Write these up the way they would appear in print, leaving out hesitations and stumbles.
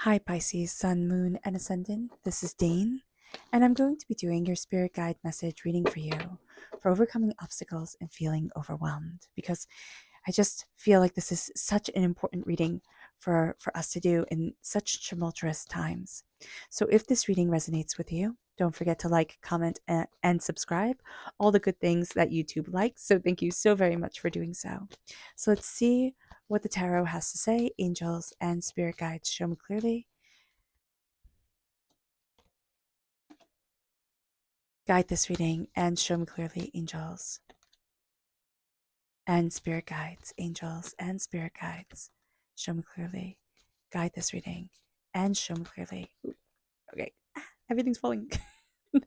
Hi Pisces, Sun, Moon, and Ascendant. This is Dane, and I'm going to be doing your spirit guide message reading for you for overcoming obstacles and feeling overwhelmed because I just feel like this is such an important reading for us to do in such tumultuous times. So if this reading resonates with you, don't forget to like, comment, and subscribe. All the good things that YouTube likes. So thank you so very much for doing so. So let's see what the tarot has to say. Angels and spirit guides, show me clearly. Guide this reading and show me clearly, angels and spirit guides. Angels and spirit guides, show me clearly. Guide this reading and show me clearly. Ooh, okay, everything's falling.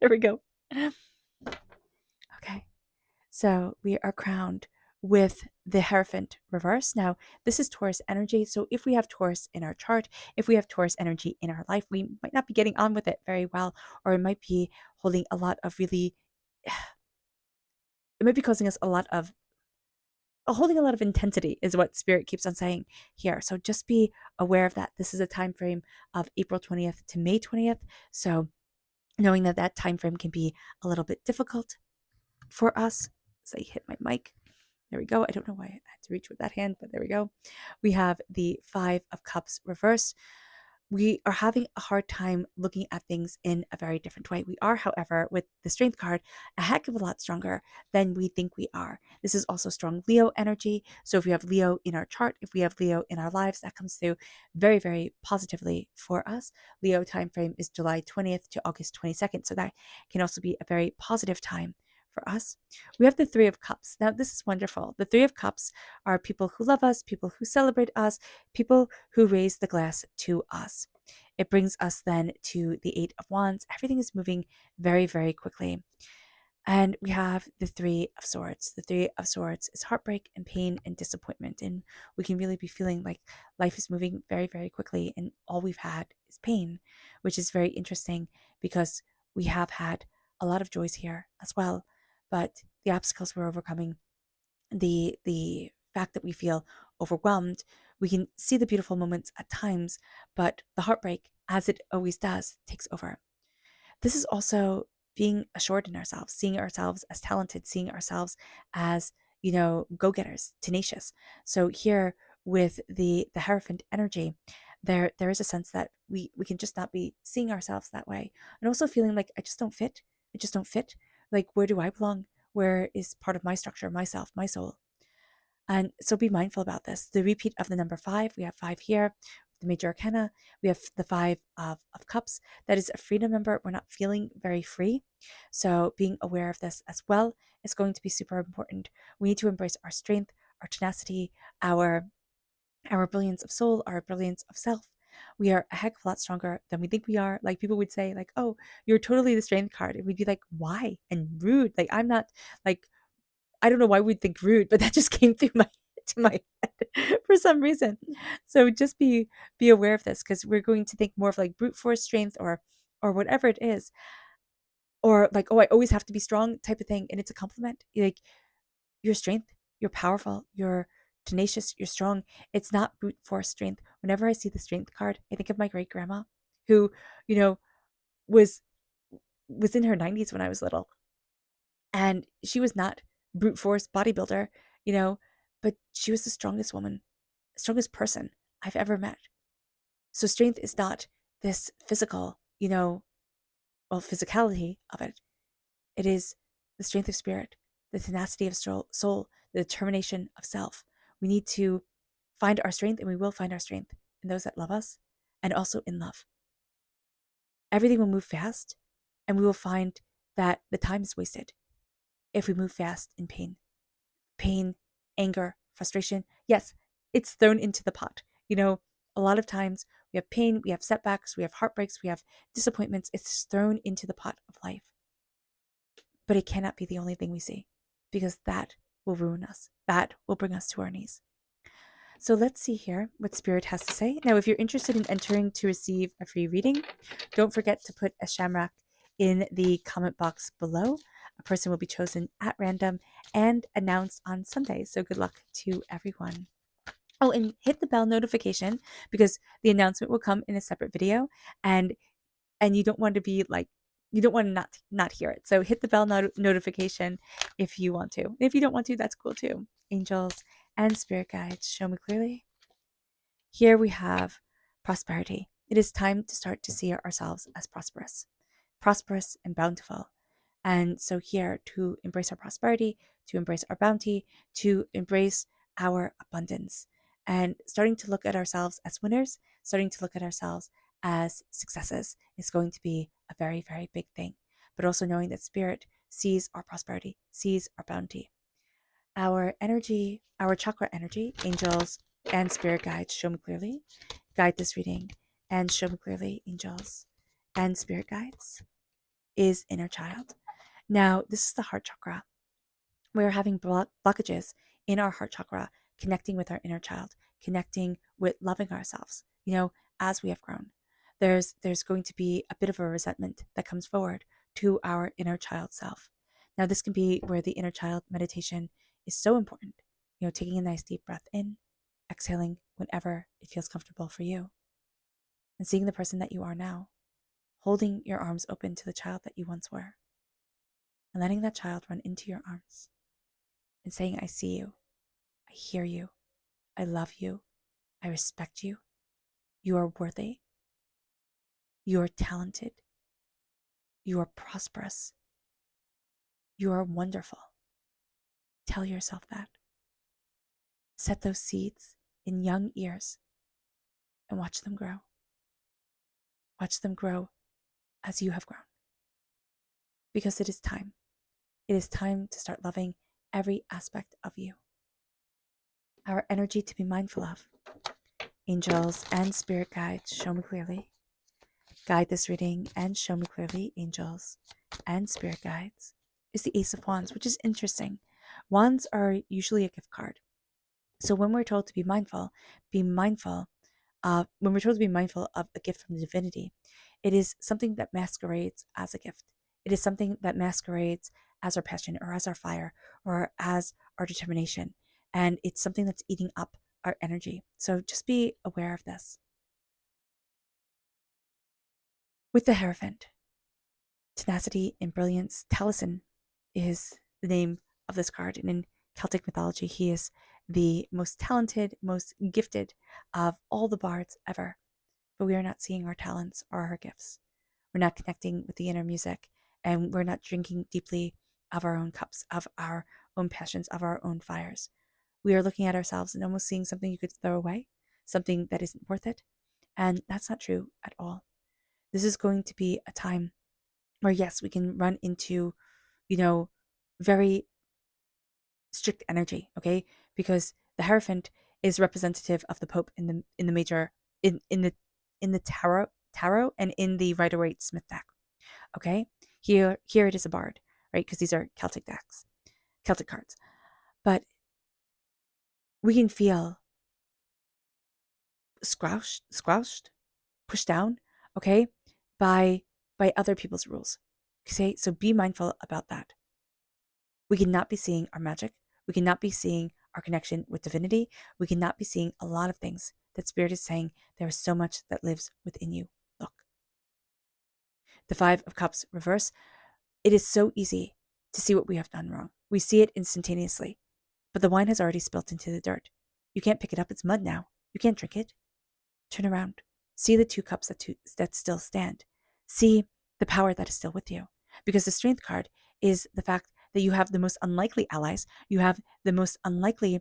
There we go. Okay, so we are crowned with the Hierophant reverse. Now, this is Taurus energy. So if we have Taurus in our chart, if we have Taurus energy in our life, we might not be getting on with it very well, or it might be holding a lot of really, it might be causing us a lot of holding a lot of intensity is what spirit keeps on saying here. So just be aware of that. This is a time frame of April 20th to May 20th. So knowing that that time frame can be a little bit difficult for us. So I hit my mic. There we go. I don't know why I had to reach with that hand, but there we go. We have the Five of Cups reversed. We are having a hard time looking at things in a very different way. We are, however, with the Strength card, a heck of a lot stronger than we think we are. This is also strong Leo energy. So if we have Leo in our chart, if we have Leo in our lives, that comes through very, very positively for us. Leo time frame is July 20th to August 22nd. So that can also be a very positive time for us. We have the Three of Cups. Now, this is wonderful. The Three of Cups are people who love us, people who celebrate us, people who raise the glass to us. It brings us then to the Eight of Wands. Everything is moving very, very quickly. And we have the Three of Swords. The Three of Swords is heartbreak and pain and disappointment. And we can really be feeling like life is moving very, very quickly. And all we've had is pain, which is very interesting because we have had a lot of joys here as well. But the obstacles we're overcoming, the fact that we feel overwhelmed, we can see the beautiful moments at times, but the heartbreak, as it always does, takes over. This is also being assured in ourselves, seeing ourselves as talented, seeing ourselves as, go-getters, tenacious. So here with the Hierophant energy, there is a sense that we can just not be seeing ourselves that way. And also feeling like I just don't fit. I just don't fit. Like, where do I belong? Where is part of my structure, myself, my soul? And so be mindful about this. The repeat of the number five, we have five here. The major arcana, we have the Five of Cups. That is a freedom number. We're not feeling very free. So being aware of this as well is going to be super important. We need to embrace our strength, our tenacity, our brilliance of soul, our brilliance of self. We are a heck of a lot stronger than we think we are. Like, people would say, like, oh, you're totally the strength card. And we'd be like, why? And rude. Like, I'm not, like, I don't know why we'd think rude, but that just came through my to my head for some reason. So just be aware of this, because we're going to think more of like brute force strength or whatever it is, or like, oh, I always have to be strong type of thing, and it's a compliment. Like, your strength, you're powerful, you're tenacious, you're strong. It's not brute force strength. Whenever I see the strength card, I think of my great grandma, who, you know, was was in her 90s when I was little, and she was not brute force bodybuilder, you know, but she was the strongest woman, strongest person I've ever met. So strength is not this physical, physicality of it. It is the strength of spirit, the tenacity of soul, the determination of self. We need to find our strength, and we will find our strength in those that love us and also in love. Everything will move fast, and we will find that the time is wasted if we move fast in pain, anger, frustration. Yes, it's thrown into the pot. A lot of times we have pain, we have setbacks, we have heartbreaks, we have disappointments. It's thrown into the pot of life. But it cannot be the only thing we see, because that will ruin us. That will bring us to our knees. So let's see here what Spirit has to say. Now, if you're interested in entering to receive a free reading, don't forget to put a shamrock in the comment box below. A person will be chosen at random and announced on Sunday. So good luck to everyone. Oh, and hit the bell notification, because the announcement will come in a separate video, and you don't want to be like, you don't want to not hear it. So hit the bell notification if you want to. If you don't want to, that's cool too. Angels and spirit guides, show me clearly. Here we have prosperity. It is time to start to see ourselves as prosperous and bountiful. And so here, to embrace our prosperity, to embrace our bounty, to embrace our abundance, and starting to look at ourselves as winners, starting to look at ourselves as successes is going to be a very, very big thing. But also knowing that spirit sees our prosperity, sees our bounty. Our energy, our chakra energy, angels and spirit guides, show me clearly. Guide this reading and show me clearly, angels and spirit guides, is inner child. Now, this is the heart chakra. We're having blockages in our heart chakra, connecting with our inner child, connecting with loving ourselves. As we have grown, there's going to be a bit of a resentment that comes forward to our inner child self. Now, this can be where the inner child meditation is so important. Taking a nice deep breath in, exhaling whenever it feels comfortable for you, and seeing the person that you are now, holding your arms open to the child that you once were, and letting that child run into your arms and saying, I see you, I hear you, I love you, I respect you, you are worthy, you are talented, you are prosperous, you are wonderful. Tell yourself that. Set those seeds in young ears and watch them grow. Watch them grow as you have grown. Because it is time. It is time to start loving every aspect of you. Our energy to be mindful of. Angels and spirit guides, show me clearly. Guide this reading and show me clearly, angels and spirit guides, is the Ace of Wands, which is interesting. Wands are usually a gift card. So when we're told to be mindful when we're told to be mindful of a gift from the divinity, it is something that masquerades as a gift. It is something that masquerades as our passion or as our fire or as our determination. And it's something that's eating up our energy. So just be aware of this. With the Hierophant, tenacity and brilliance, Taliesin is the name of this card. And in Celtic mythology, he is the most talented, most gifted of all the bards ever. But we are not seeing our talents or our gifts. We're not connecting with the inner music, and we're not drinking deeply of our own cups, of our own passions, of our own fires. We are looking at ourselves and almost seeing something you could throw away, something that isn't worth it. And that's not true at all. This is going to be a time where, yes, we can run into, very strict energy, okay? Because the Hierophant is representative of the Pope in the major in the tarot and in the Rider-Waite-Smith deck. Okay, here it is a bard, right? Because these are Celtic cards. But we can feel squashed, pushed down, okay, by other people's rules. Okay, so be mindful about that. We cannot be seeing our magic. We cannot be seeing our connection with divinity. We cannot be seeing a lot of things that Spirit is saying. There is so much that lives within you. Look. The Five of Cups reverse. It is so easy to see what we have done wrong. We see it instantaneously, but the wine has already spilt into the dirt. You can't pick it up. It's mud now. You can't drink it. Turn around. See the two cups that still stand. See the power that is still with you. Because the Strength card is the fact that you have the most unlikely allies. You have the most unlikely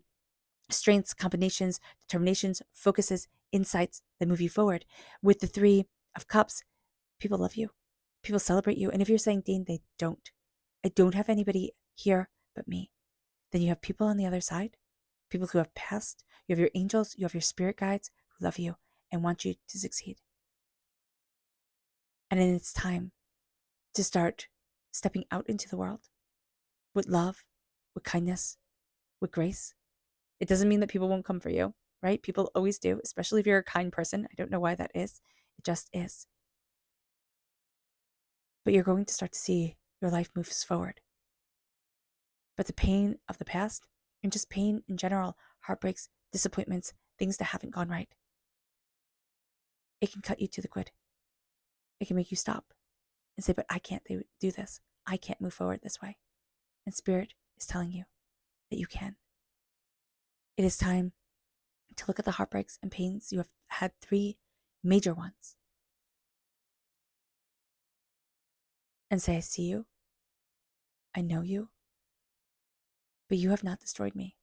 strengths, combinations, determinations, focuses, insights that move you forward. With the Three of Cups, people love you. People celebrate you. And if you're saying, Dean, they don't. I don't have anybody here but me. Then you have people on the other side, people who have passed. You have your angels, you have your spirit guides who love you and want you to succeed. And then it's time to start stepping out into the world with love, with kindness, with grace. It doesn't mean that people won't come for you, right? People always do, especially if you're a kind person. I don't know why that is. It just is. But you're going to start to see your life moves forward. But the pain of the past, and just pain in general, heartbreaks, disappointments, things that haven't gone right, it can cut you to the quick. It can make you stop and say, but I can't do this. I can't move forward this way. And Spirit is telling you that you can. It is time to look at the heartbreaks and pains. You have had 3 major ones. And say, I see you. I know you. But you have not destroyed me.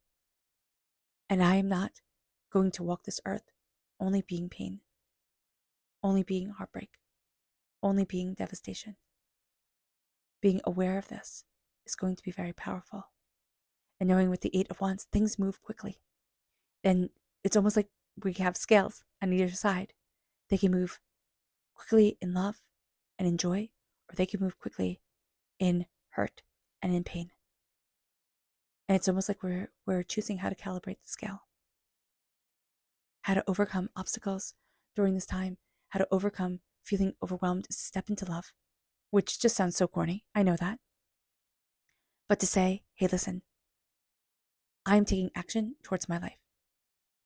And I am not going to walk this earth only being pain, only being heartbreak, only being devastation. Being aware of this is going to be very powerful. And knowing with the 8 of Wands, things move quickly. And it's almost like we have scales on either side. They can move quickly in love and in joy, or they can move quickly in hurt and in pain. And it's almost like we're choosing how to calibrate the scale, how to overcome obstacles during this time, how to overcome feeling overwhelmed, is to step into love, which just sounds so corny. I know that. But to say, hey, listen, I am taking action towards my life.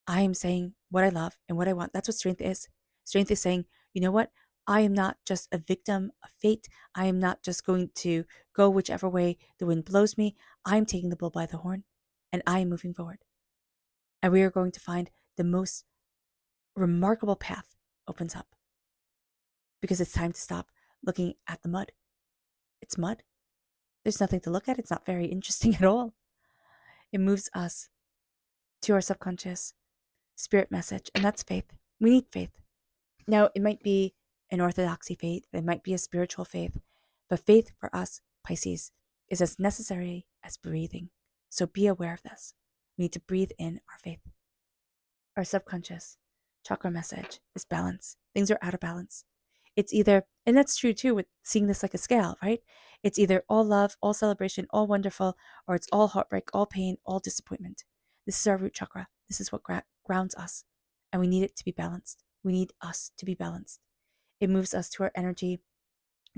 I am saying what I love and what I want. That's what strength is. Strength is saying, you know what? I am not just a victim of fate. I am not just going to go whichever way the wind blows me. I'm taking the bull by the horn and I am moving forward. And we are going to find the most remarkable path opens up, because it's time to stop looking at the mud. It's mud. There's nothing to look at. It's not very interesting at all. It moves us to our subconscious spirit message, and that's faith. We need faith. Now, it might be an orthodoxy faith, it might be a spiritual faith, but faith for us, Pisces, is as necessary as breathing. So be aware of this. We need to breathe in our faith. Our subconscious chakra message is balance. Things are out of balance. It's either, and that's true too with seeing this like a scale, right? It's either all love, all celebration, all wonderful, or it's all heartbreak, all pain, all disappointment. This is our root chakra. This is what grounds us, and we need it to be balanced. We need us to be balanced. It moves us to our energy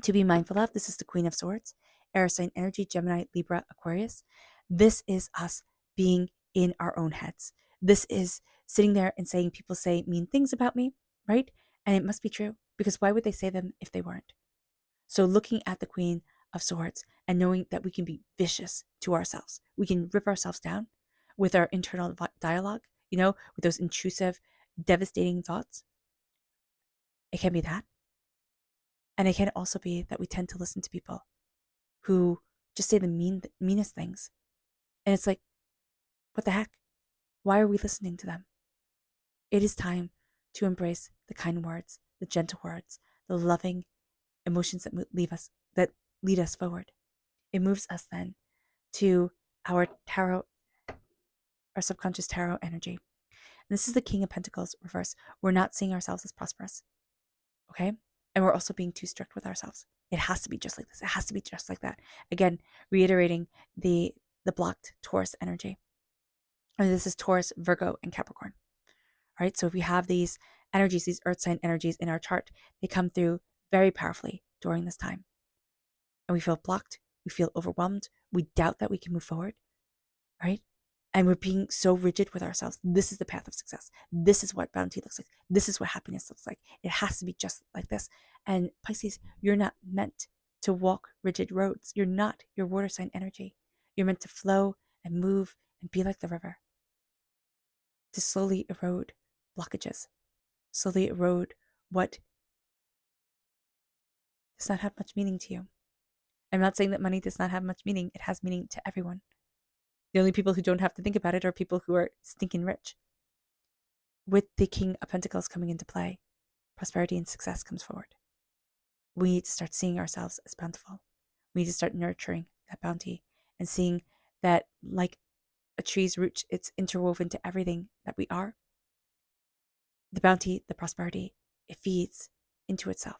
to be mindful of. This is the Queen of Swords, air sign energy, Gemini, Libra, Aquarius. This is us being in our own heads. This is sitting there and saying, people say mean things about me, right? And it must be true, because why would they say them if they weren't? So looking at the Queen of Swords and knowing that we can be vicious to ourselves. We can rip ourselves down with our internal dialogue, with those intrusive, devastating thoughts. It can be that. And it can also be that we tend to listen to people who just say the meanest things. And it's like, what the heck? Why are we listening to them? It is time to embrace the kind words, the gentle words, the loving emotions that lead us forward. It moves us then to our tarot, our subconscious tarot energy. And this is the King of Pentacles reverse. We're not seeing ourselves as prosperous. Okay? And we're also being too strict with ourselves. It has to be just like this. It has to be just like that. Again, reiterating the blocked Taurus energy. And this is Taurus, Virgo, and Capricorn. All right? So if we have these energies, these earth sign energies in our chart, they come through very powerfully during this time. And we feel blocked. We feel overwhelmed. We doubt that we can move forward. Right? And we're being so rigid with ourselves. This is the path of success. This is what bounty looks like. This is what happiness looks like. It has to be just like this. And Pisces, you're not meant to walk rigid roads. You're not your water sign energy. You're meant to flow and move and be like the river. To slowly erode blockages. Slowly erode what does not have much meaning to you. I'm not saying that money does not have much meaning. It has meaning to everyone. The only people who don't have to think about it are people who are stinking rich. With the King of Pentacles coming into play, prosperity and success comes forward. We need to start seeing ourselves as bountiful. We need to start nurturing that bounty and seeing that, like a tree's root, it's interwoven to everything that we are. The bounty, the prosperity, it feeds into itself.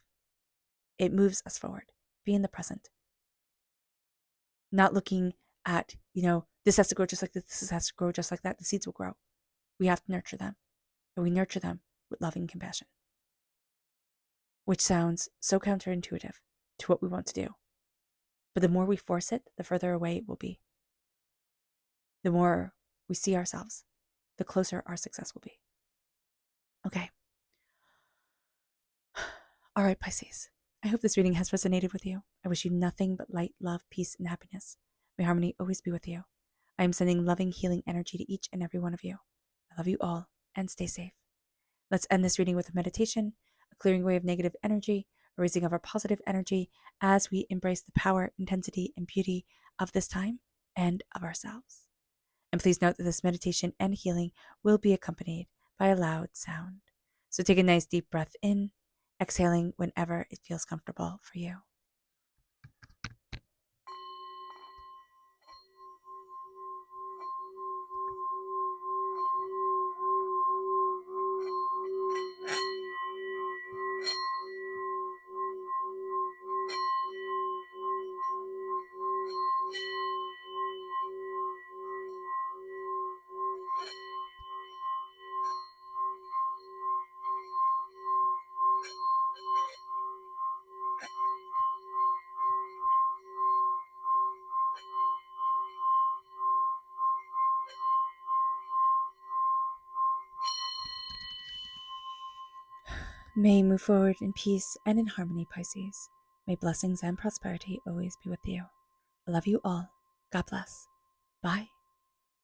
It moves us forward. Be in the present. Not looking at, this has to grow just like this has to grow just like that. The seeds will grow. We have to nurture them. And we nurture them with loving compassion. Which sounds so counterintuitive to what we want to do. But the more we force it, the further away it will be. The more we see ourselves, the closer our success will be. Okay. All right, Pisces. I hope this reading has resonated with you. I wish you nothing but light, love, peace, and happiness. May harmony always be with you. I am sending loving, healing energy to each and every one of you. I love you all, and stay safe. Let's end this reading with a meditation, a clearing away of negative energy, a raising of our positive energy as we embrace the power, intensity, and beauty of this time and of ourselves. And please note that this meditation and healing will be accompanied by a loud sound. So take a nice deep breath in, exhaling whenever it feels comfortable for you. May you move forward in peace and in harmony, Pisces. May blessings and prosperity always be with you. I love you all. God bless. Bye.